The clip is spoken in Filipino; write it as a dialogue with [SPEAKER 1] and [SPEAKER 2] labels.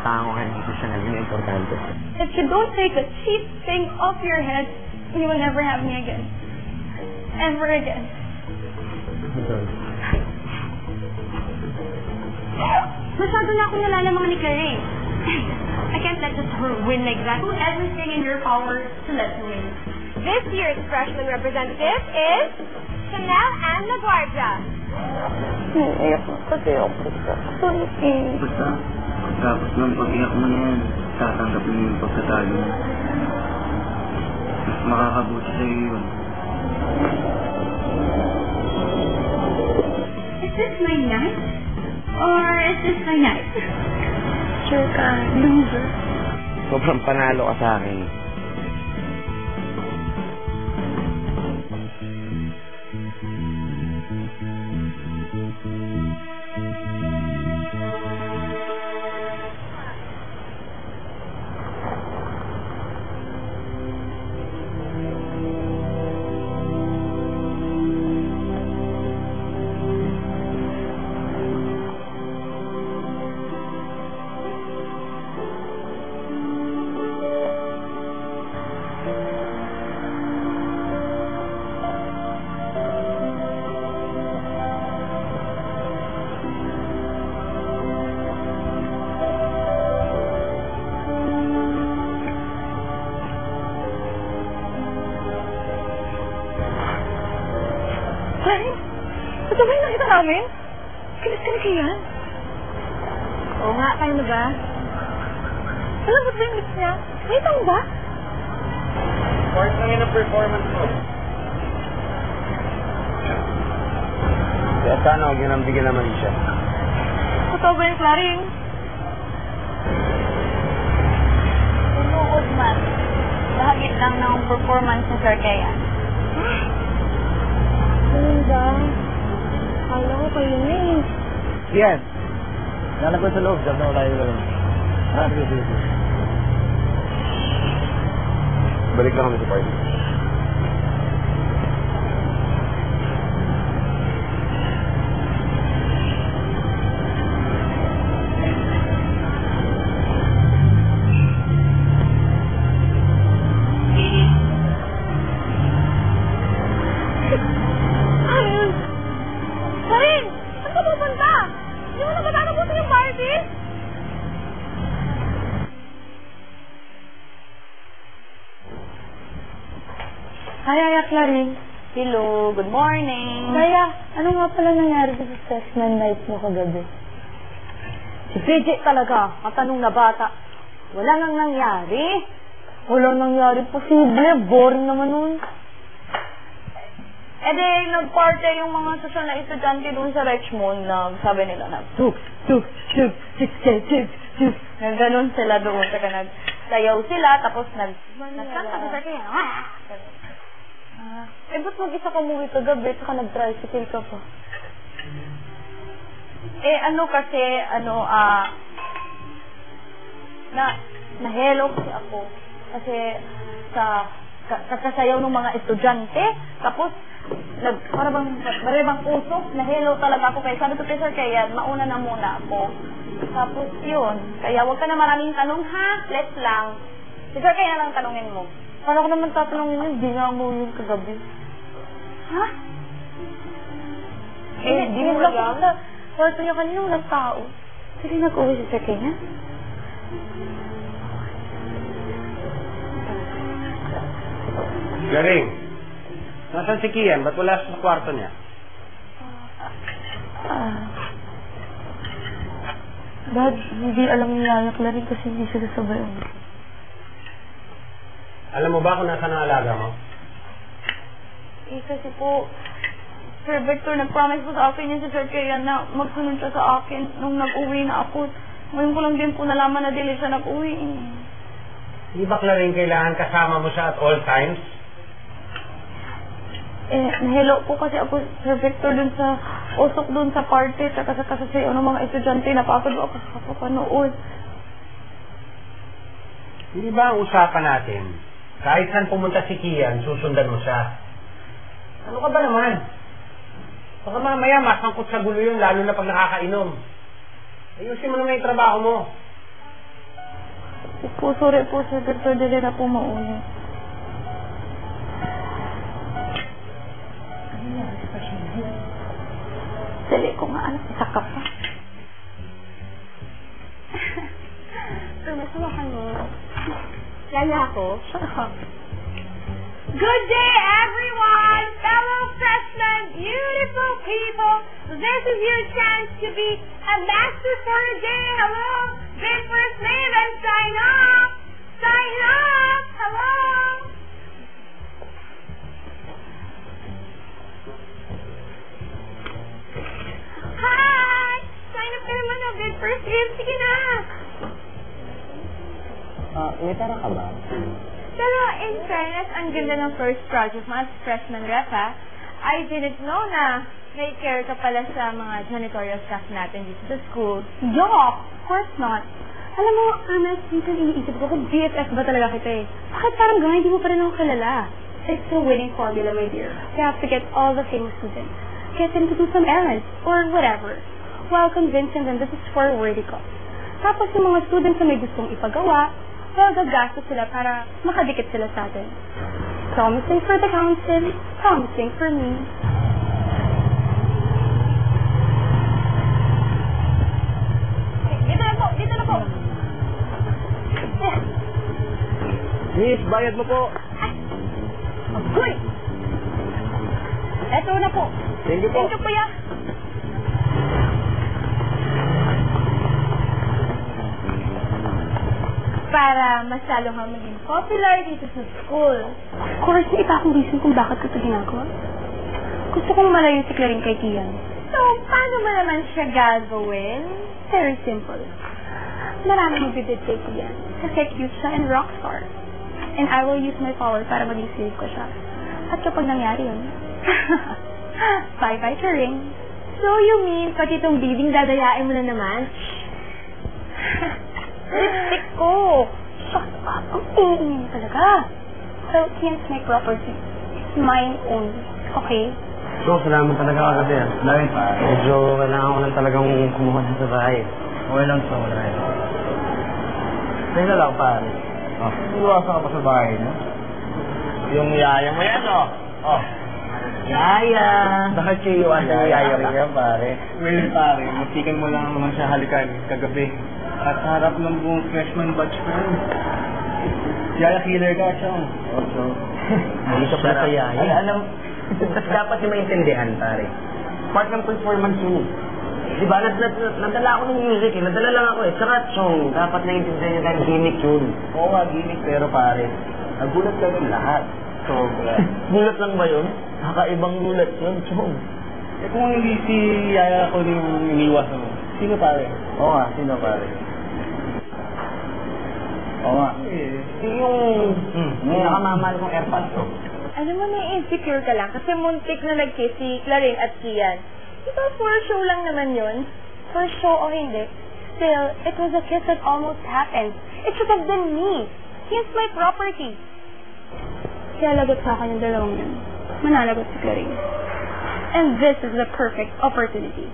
[SPEAKER 1] tango kaya professional na importante.
[SPEAKER 2] If you don't take a cheap thing off your head, you will never have me again. Ever again.
[SPEAKER 3] Masyado na akong nalalamang ni Claire. I can't let her win like that. Do everything in your power to let her win.
[SPEAKER 4] This year's freshman representative is Chanel and LaGuardia.
[SPEAKER 2] Naiiyak na kasi ako. Sorry.
[SPEAKER 1] Basta, tapos ng pag-iyak mo na yan, tatanggapin mo yung pagkatalo mo. Mas makakabuti sa'yo yun.
[SPEAKER 3] Is this my night? Or is this my night?
[SPEAKER 2] Sure ka, loser.
[SPEAKER 1] Sobrang panalo ka sa akin.
[SPEAKER 2] Ito ba yung nakita namin? Kilis ka na kaya?
[SPEAKER 3] Oo nga, tayo na ba?
[SPEAKER 2] Alam mo ba yung lips niya? May tao ba?
[SPEAKER 1] Part lang yun ang performance mo. Kaya sana huwag yun ang bigyan naman siya.
[SPEAKER 2] Totoo ba yung Claring?
[SPEAKER 3] Tumuod man. Bahagit lang ng performance ni Sir Kaya.
[SPEAKER 2] Ano ba? Kala ko kayo na eh.
[SPEAKER 1] Yan. Lalagay sa loob. Diyan na wala yung lang. Balik lang kami sa party.
[SPEAKER 2] Hi, Claring.
[SPEAKER 3] Hello, good morning.
[SPEAKER 2] Kaya, ano nga pala nangyari sa freshman night mo kagabi?
[SPEAKER 3] Si Bridget talaga, matanong na bata. Wala nang nangyari.
[SPEAKER 2] Wala nangyari. Posible. Boring naman nun.
[SPEAKER 3] Eh di, nag-party yung mga susunod na estudyante doon sa Richmond na sabi nila na tuk, tuk, tuk, tuk, tuk, tuk, tuk. Nagganon sila doon. Saka nagsayaw sila, tapos nagkanta sa kanya.
[SPEAKER 2] Eh, ba't mag-isa ka umuwi kagabi at saka nag-tricycle ka pa?
[SPEAKER 3] Eh, ano kasi, na-hello kasi ako. Kasi sa kasayaw ng mga estudyante, tapos parang usok, na-hello talaga ako. Kaya sabi ko kay Sir Kaya, mauna na muna ako. Tapos yun, kaya wag ka na maraming tanong ha, let's lang. Si Sir Kaya lang tanongin mo.
[SPEAKER 2] Paano ko naman tatanungin yun? Di nga mo yun kagabi.
[SPEAKER 3] Ha?
[SPEAKER 2] Di mo lang ako sa kwarto niya kanina walang tao. Sige, nag-uwi si Sir Kaya.
[SPEAKER 5] Galing. Nasaan si Kian? Ba't wala sa kwarto niya?
[SPEAKER 2] Dad, hindi alam ni Yaya Claring kasi hindi sila sabayan.
[SPEAKER 5] Alam mo ba kung nasaan ang alaga mo?
[SPEAKER 3] Eh, kasi po, Sir Victor, nag-promise po sa akin yun si Sir Kaya na magsunod siya sa akin nung nag-uwi na ako. Ngayon ko lang din po nalaman na dili siya nag-uwi.
[SPEAKER 5] Hindi ba Claring kailangan kasama mo siya at all times?
[SPEAKER 3] Eh, hello po kasi ako, Sir Victor, dun sa usok dun sa party, tsaka sa kasasayaw ng mga estudyante, napapagod ako kakapanood.
[SPEAKER 5] Hindi ba ang usapan natin? Kahit saan pumunta si Kian, susundan mo siya. Ano ka ba naman? Baka mamaya masangkot sa gulo yun, lalo na pag nakakainom. Ayusin mo naman yung trabaho mo.
[SPEAKER 3] Sorry po, Sir Victor. Dali na po mauna. Dali ko nga, anak. Isa ka pa.
[SPEAKER 2] Masamahan mo.
[SPEAKER 4] Lala ako.
[SPEAKER 3] Shut up.
[SPEAKER 4] Good day, everyone! Fellow freshmen, beautiful people! This is your chance to be a master for a day. Hello? Big first name and sign up! Sign up! Hello? Hi! Sign up ka naman ng big first name. Sige na!
[SPEAKER 5] May tara ka ba?
[SPEAKER 3] Pero in fairness, ang ganda ng first project mo as freshman rep, ha? I didn't know na may care ka pala sa mga janitorial staff natin dito sa school.
[SPEAKER 2] Yuck! Of course not. Alam mo, Ernest, minsan iniisip ko kung BFF ba talaga kita eh. Bakit parang gano'n hindi mo pa rin ako kilala? It's the winning formula, my dear. You have to get all the famous students. Get them to do some errands, or whatever. While convincing them this is for a worthy cause. Tapos yung mga students na may gustong ipagawa, well, gagastos sila para makadikit sila sa atin. Promising for the council, promising for me.
[SPEAKER 3] Dito na po! Dito na po!
[SPEAKER 5] Miss, bayad mo po.
[SPEAKER 3] Agoy! Eto na po.
[SPEAKER 5] Thank you po.
[SPEAKER 3] Thank you, kuya. Para mas lalo kang maging popular dito sa school.
[SPEAKER 2] Of course, may iba akong reason kung bakit ko ito ginagawa. Gusto kong malayo si Clarin kay Kian.
[SPEAKER 3] So, paano mo naman siya gagawin?
[SPEAKER 2] Very simple. Maraming magbibid kay Kian. Kasi cute siya and rockstar. And I will use my power para maging slave ko siya. At kapag nangyari yun, bye-bye, Clarin.
[SPEAKER 3] So, you mean, pati itong bibing dadayain mo na naman?
[SPEAKER 2] Lipstick ko! Shut up! Ang tingin niya talaga. So, Kian's my property. It's mine only. Okay?
[SPEAKER 5] So, salamat talaga ako kasi. Dahil pa. Medyo kailangan ko lang talagang kumuha sa bahay. Okay lang sa mga rin. Kaya na lang, pare. Oh. Iwasan ka pa sa bahay, no? Yung yaya mo yan, oh. Oh. Yaya! Bakit siya iwasan yung yaya mo yan, pare?
[SPEAKER 1] Well, pare, masikan mo lang naman siya halikan kagabi. At harap ng buong freshman batch ko yun. Yaya killer ka siya.
[SPEAKER 5] Also, Malikap na sa yaya. Ay, alam, dapat yung maintindihan, pare. Part ng performance yun. Diba, nadala ako ng music eh. Nadala lang ako eh. Saka song, dapat naiintindihan nyo dahil gimmick yun. Oo nga, gimmick, pero pare, nagulat ka rin lahat. Sobra. Gulat lang ba yun? Kakaibang gulat yun, chong.
[SPEAKER 1] Eh kung hindi si Yaya ko yung iniwas mo, sino pare?
[SPEAKER 5] Oo nga, sino pare? Oo nga. Yung nakamamahal kong airpods ko.
[SPEAKER 3] Alam mo, na-insecure ka lang kasi muntik na nag-kiss si Clarin at Kian. Diba, for show lang naman yun?
[SPEAKER 2] For show o hindi, still, it was a kiss that almost happened. It should have been me. He's my property. Kaya lagot sa akin yung dalawang yun. Manalagot si Clarin. And this is the perfect opportunity.